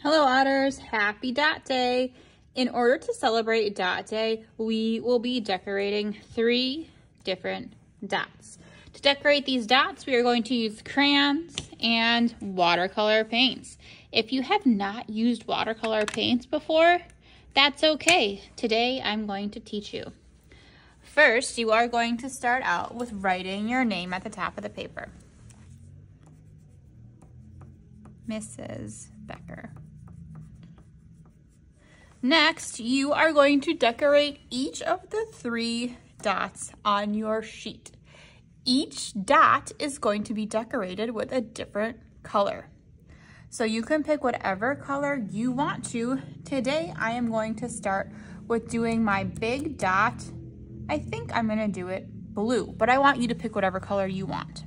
Hello Otters, happy Dot Day. In order to celebrate Dot Day, we will be decorating 3 different dots. To decorate these dots, we are going to use crayons and watercolor paints. If you have not used watercolor paints before, that's okay. Today, I'm going to teach you. First, you are going to start out with writing your name at the top of the paper. Mrs. Becker. Next, you are going to decorate each of the 3 dots on your sheet. Each dot is going to be decorated with a different color. So you can pick whatever color you want to. Today, I am going to start with doing my big dot. I think I'm gonna do it blue, but I want you to pick whatever color you want.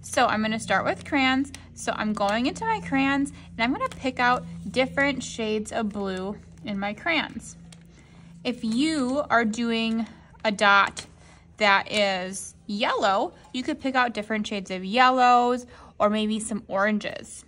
So I'm gonna start with crayons. So I'm going into my crayons and I'm gonna pick out different shades of blue in my crayons. If you are doing a dot that is yellow, you could pick out different shades of yellows or maybe some oranges.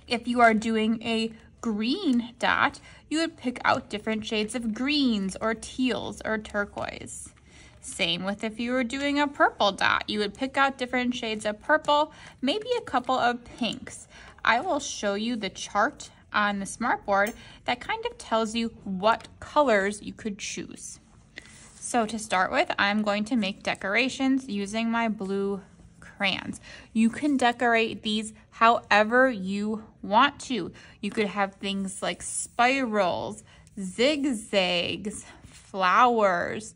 If you are doing a green dot, you would pick out different shades of greens or teals or turquoise. Same with if you were doing a purple dot, you would pick out different shades of purple, maybe a couple of pinks. I will show you the chart on the smartboard that kind of tells you what colors you could choose. So to start with, I'm going to make decorations using my blue crayons. You can decorate these however you want to. You could have things like spirals, zigzags, flowers,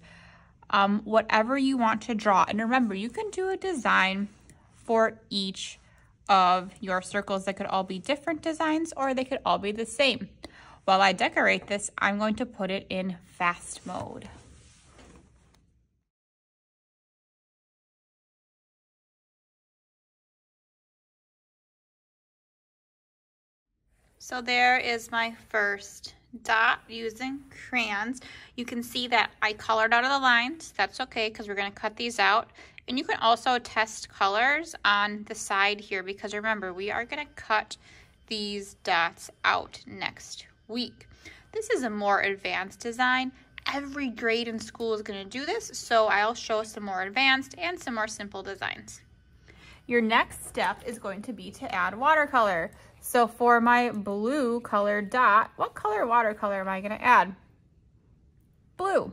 whatever you want to draw. And remember, you can do a design for each of your circles. That could all be different designs or they could all be the same. While I decorate this, I'm going to put it in fast mode. So there is my first dot using crayons. You can see that I colored out of the lines. That's okay because we're going to cut these out. And you can also test colors on the side here because remember, we are going to cut these dots out next week. This is a more advanced design. Every grade in school is going to do this, so I'll show some more advanced and some more simple designs. Your next step is going to be to add watercolor. So for my blue colored dot, what color watercolor am I going to add? Blue.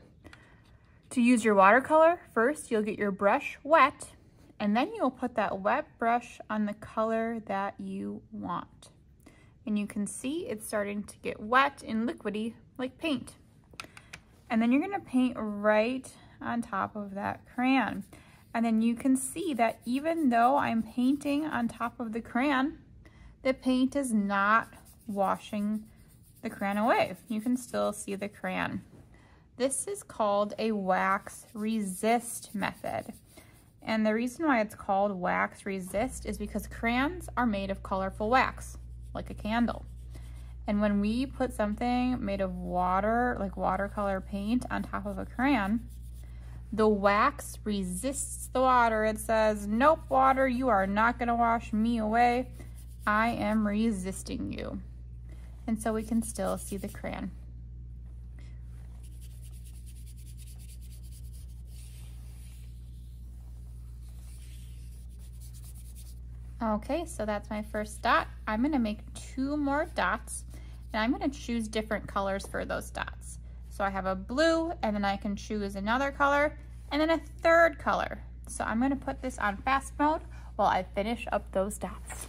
To use your watercolor, first you'll get your brush wet, and then you'll put that wet brush on the color that you want. And you can see it's starting to get wet and liquidy like paint. And then you're going to paint right on top of that crayon. And then you can see that even though I'm painting on top of the crayon, the paint is not washing the crayon away. You can still see the crayon. This is called a wax resist method. And the reason why it's called wax resist is because crayons are made of colorful wax, like a candle. And when we put something made of water, like watercolor paint, on top of a crayon, the wax resists the water. It says, nope, water, you are not gonna wash me away. I am resisting you. And so we can still see the crayon. Okay, so that's my first dot. I'm gonna make 2 more dots and I'm gonna choose different colors for those dots. So I have a blue and then I can choose another color and then a third color. So I'm gonna put this on fast mode while I finish up those dots.